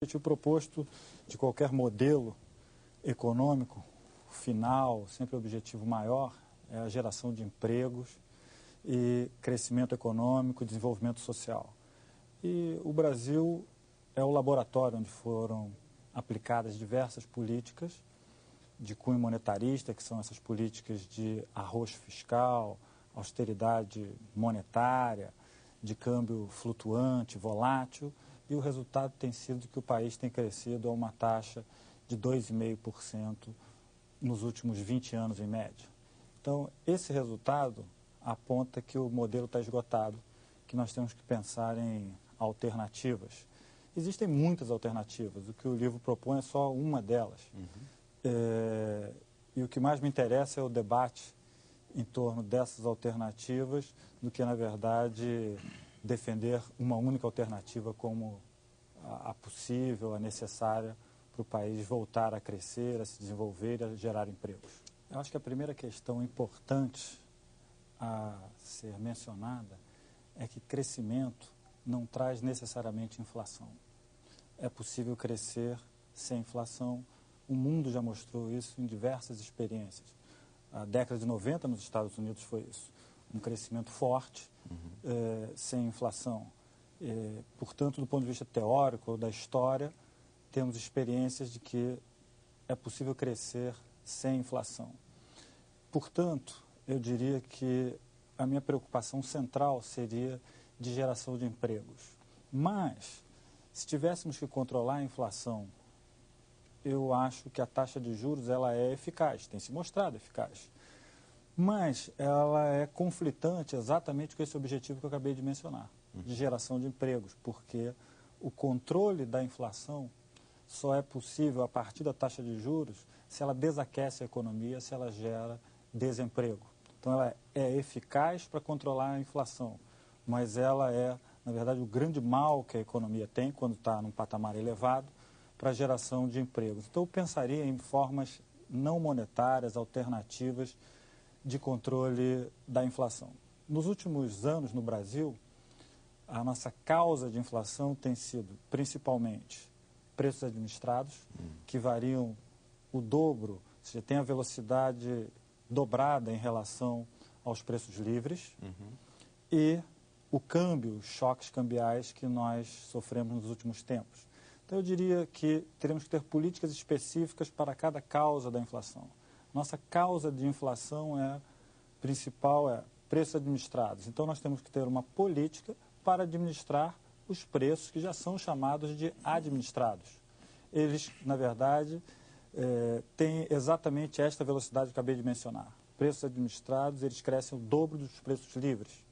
O objetivo proposto de qualquer modelo econômico final, sempre o objetivo maior, é a geração de empregos e crescimento econômico e desenvolvimento social. E o Brasil é o laboratório onde foram aplicadas diversas políticas de cunho monetarista, que são essas políticas de arrocho fiscal, austeridade monetária, de câmbio flutuante, volátil, e o resultado tem sido que o país tem crescido a uma taxa de 2,5% nos últimos 20 anos em média. Então, esse resultado aponta que o modelo está esgotado, que nós temos que pensar em alternativas. Existem muitas alternativas, o que o livro propõe é só uma delas. E o que mais me interessa é o debate em torno dessas alternativas, do que, na verdade, defender uma única alternativa como a possível, a necessária para o país voltar a crescer, a se desenvolver e a gerar empregos. Eu acho que a primeira questão importante a ser mencionada é que crescimento não traz necessariamente inflação. É possível crescer sem inflação. O mundo já mostrou isso em diversas experiências. A década de 90 nos Estados Unidos foi isso. Um crescimento forte, sem inflação. Portanto, do ponto de vista teórico ou da história, temos experiências de que é possível crescer sem inflação. Portanto, eu diria que a minha preocupação central seria de geração de empregos. Mas, se tivéssemos que controlar a inflação, eu acho que a taxa de juros ela é eficaz, tem se mostrado eficaz. Mas ela é conflitante exatamente com esse objetivo que eu acabei de mencionar, de geração de empregos, porque o controle da inflação só é possível a partir da taxa de juros se ela desaquece a economia, se ela gera desemprego. Então ela é eficaz para controlar a inflação, mas ela é, na verdade, o grande mal que a economia tem quando está num patamar elevado para a geração de empregos. Então eu pensaria em formas não monetárias, alternativas, de controle da inflação. Nos últimos anos no Brasil, a nossa causa de inflação tem sido principalmente preços administrados, que variam o dobro, ou seja, tem a velocidade dobrada em relação aos preços livres, e o câmbio, os choques cambiais que nós sofremos nos últimos tempos. Então eu diria que teremos que ter políticas específicas para cada causa da inflação. Nossa causa de inflação principal é preços administrados. Então nós temos que ter uma política para administrar os preços que já são chamados de administrados. Eles, na verdade, têm exatamente esta velocidade que acabei de mencionar. Preços administrados, eles crescem o dobro dos preços livres.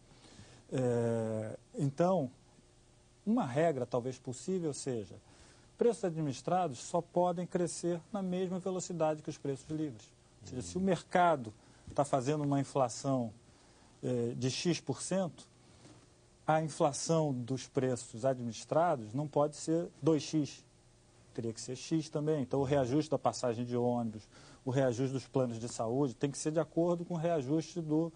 Então, uma regra talvez possível seja, preços administrados só podem crescer na mesma velocidade que os preços livres. Ou seja, se o mercado está fazendo uma inflação de X%, a inflação dos preços administrados não pode ser 2x, teria que ser X também. Então, o reajuste da passagem de ônibus, o reajuste dos planos de saúde tem que ser de acordo com o reajuste do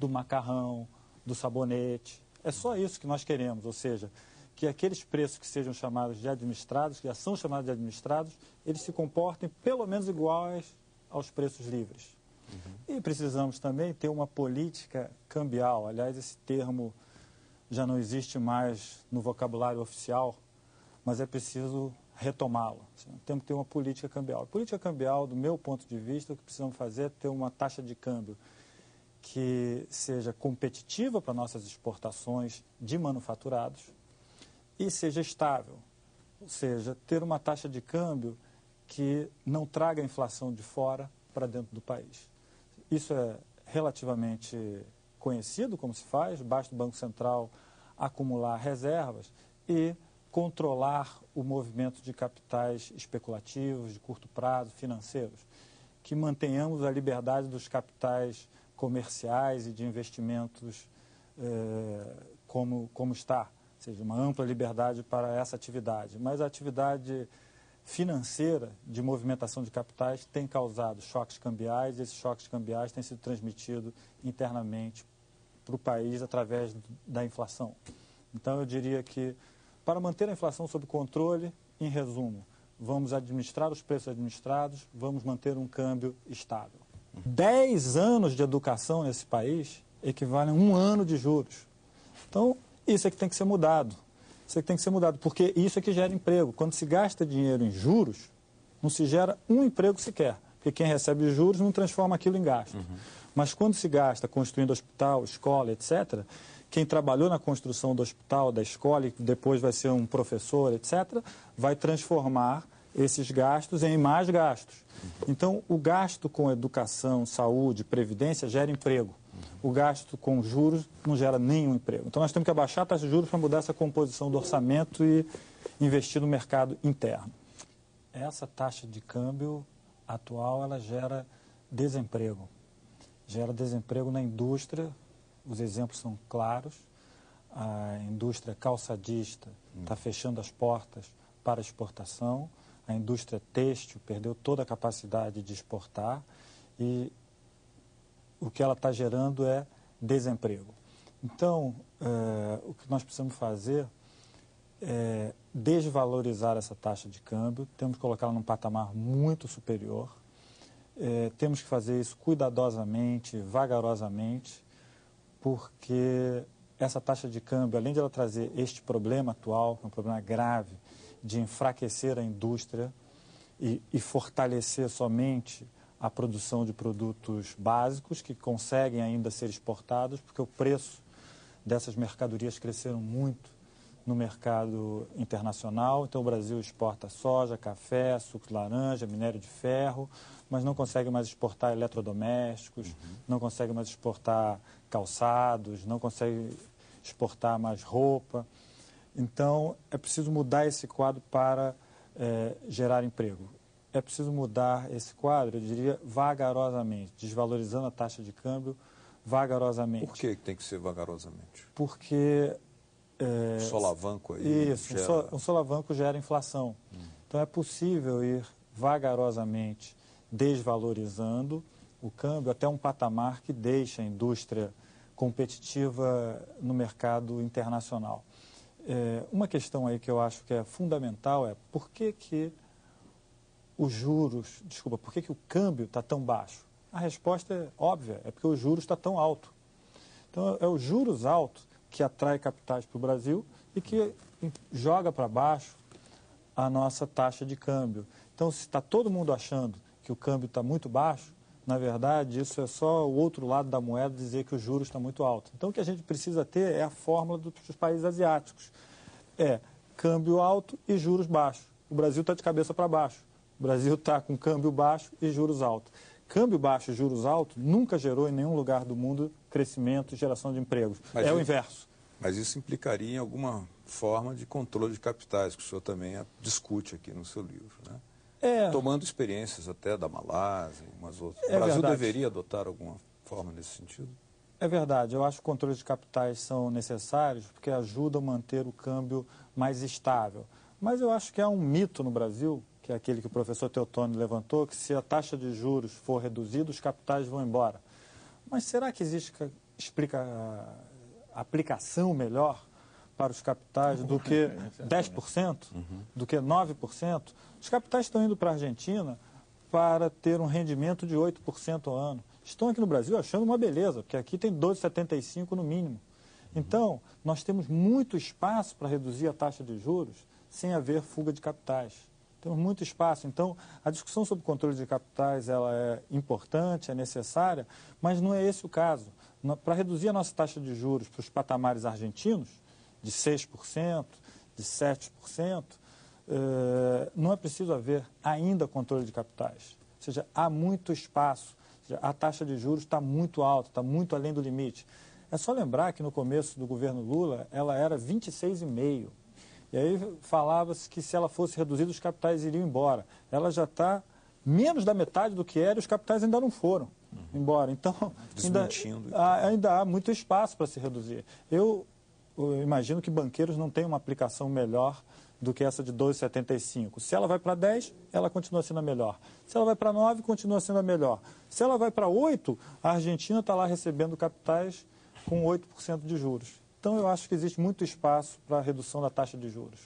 macarrão, do sabonete. É só isso que nós queremos, ou seja, que aqueles preços que sejam chamados de administrados, que já são chamados de administrados, eles se comportem pelo menos iguais aos preços livres. E precisamos também ter uma política cambial. Aliás, esse termo já não existe mais no vocabulário oficial, mas é preciso retomá-lo. Temos que ter uma política cambial. A política cambial, do meu ponto de vista, o que precisamos fazer é ter uma taxa de câmbio que seja competitiva para nossas exportações de manufaturados e seja estável. Ou seja, ter uma taxa de câmbio que não traga a inflação de fora para dentro do país. Isso é relativamente conhecido como se faz, basta o Banco Central acumular reservas e controlar o movimento de capitais especulativos, de curto prazo, financeiros, que mantenhamos a liberdade dos capitais comerciais e de investimentos como está, ou seja, uma ampla liberdade para essa atividade. Mas a atividade financeira de movimentação de capitais tem causado choques cambiais, e esses choques cambiais têm sido transmitidos internamente para o país através da inflação. Então eu diria que para manter a inflação sob controle em resumo, vamos administrar os preços administrados, vamos manter um câmbio estável. 10 anos de educação nesse país equivalem a 1 ano de juros. Então, isso é que tem que ser mudado. Isso é que tem que ser mudado, porque isso é que gera emprego. Quando se gasta dinheiro em juros, não se gera um emprego sequer, porque quem recebe juros não transforma aquilo em gasto. Mas quando se gasta construindo hospital, escola, etc., quem trabalhou na construção do hospital, da escola, e depois vai ser um professor, etc., vai transformar esses gastos em mais gastos. Então, o gasto com educação, saúde, previdência gera emprego. O gasto com juros não gera nenhum emprego. Então, nós temos que abaixar a taxa de juros para mudar essa composição do orçamento e investir no mercado interno. Essa taxa de câmbio atual, ela gera desemprego. Gera desemprego na indústria, os exemplos são claros. A indústria calçadista está fechando as portas para exportação. A indústria têxtil perdeu toda a capacidade de exportar e o que ela está gerando é desemprego. Então, o que nós precisamos fazer é desvalorizar essa taxa de câmbio, temos que colocá-la num patamar muito superior, temos que fazer isso cuidadosamente, vagarosamente, porque essa taxa de câmbio, além de ela trazer este problema atual, que é um problema grave, de enfraquecer a indústria e fortalecer somente a produção de produtos básicos que conseguem ainda ser exportados, porque o preço dessas mercadorias cresceram muito no mercado internacional. Então, o Brasil exporta soja, café, suco de laranja, minério de ferro, mas não consegue mais exportar eletrodomésticos, não consegue mais exportar calçados, não consegue exportar mais roupa. Então, é preciso mudar esse quadro para gerar emprego. É preciso mudar esse quadro, eu diria, vagarosamente, desvalorizando a taxa de câmbio vagarosamente. Por que tem que ser vagarosamente? Porque... um solavanco aí isso, gera... um solavanco gera inflação. Então, é possível ir vagarosamente desvalorizando o câmbio até um patamar que deixe a indústria competitiva no mercado internacional. Uma questão aí que eu acho que é fundamental é por que o câmbio está tão baixo? A resposta é óbvia, é porque o juros está tão alto. Então, é os juros altos que atrai capitais para o Brasil e que joga para baixo a nossa taxa de câmbio. Então, se está todo mundo achando que o câmbio está muito baixo, na verdade, isso é só o outro lado da moeda dizer que o juros está muito alto. Então, o que a gente precisa ter é a fórmula dos países asiáticos. É câmbio alto e juros baixos. O Brasil está de cabeça para baixo. O Brasil está com câmbio baixo e juros altos. Câmbio baixo e juros altos nunca gerou em nenhum lugar do mundo crescimento e geração de empregos. É o inverso. Mas isso implicaria em alguma forma de controle de capitais, que o senhor também discute aqui no seu livro, né? Tomando experiências até da Malásia e umas outras. O Brasil deveria adotar alguma forma nesse sentido? É verdade. Eu acho que controles de capitais são necessários porque ajudam a manter o câmbio mais estável. Mas eu acho que há um mito no Brasil, que é aquele que o professor Teotônio levantou, que se a taxa de juros for reduzida, os capitais vão embora. Mas será que existe aplicação melhor para os capitais do que 10%, do que 9%? Os capitais estão indo para a Argentina para ter um rendimento de 8% ao ano. Estão aqui no Brasil achando uma beleza, porque aqui tem 12,75% no mínimo. Então, nós temos muito espaço para reduzir a taxa de juros sem haver fuga de capitais. Temos muito espaço. Então, a discussão sobre controle de capitais ela é importante, é necessária, mas não é esse o caso. Para reduzir a nossa taxa de juros para os patamares argentinos, de 6%, de 7%, não é preciso haver ainda controle de capitais. Ou seja, há muito espaço. Ou seja, a taxa de juros está muito alta, está muito além do limite. É só lembrar que no começo do governo Lula, ela era 26,5%. E aí falava-se que se ela fosse reduzida, os capitais iriam embora. Ela já está menos da metade do que era e os capitais ainda não foram embora. Então, ainda há muito espaço para se reduzir. Eu imagino que banqueiros não têm uma aplicação melhor do que essa de 12,75. Se ela vai para 10, ela continua sendo a melhor. Se ela vai para 9, continua sendo a melhor. Se ela vai para 8, a Argentina está lá recebendo capitais com 8% de juros. Então, eu acho que existe muito espaço para a redução da taxa de juros.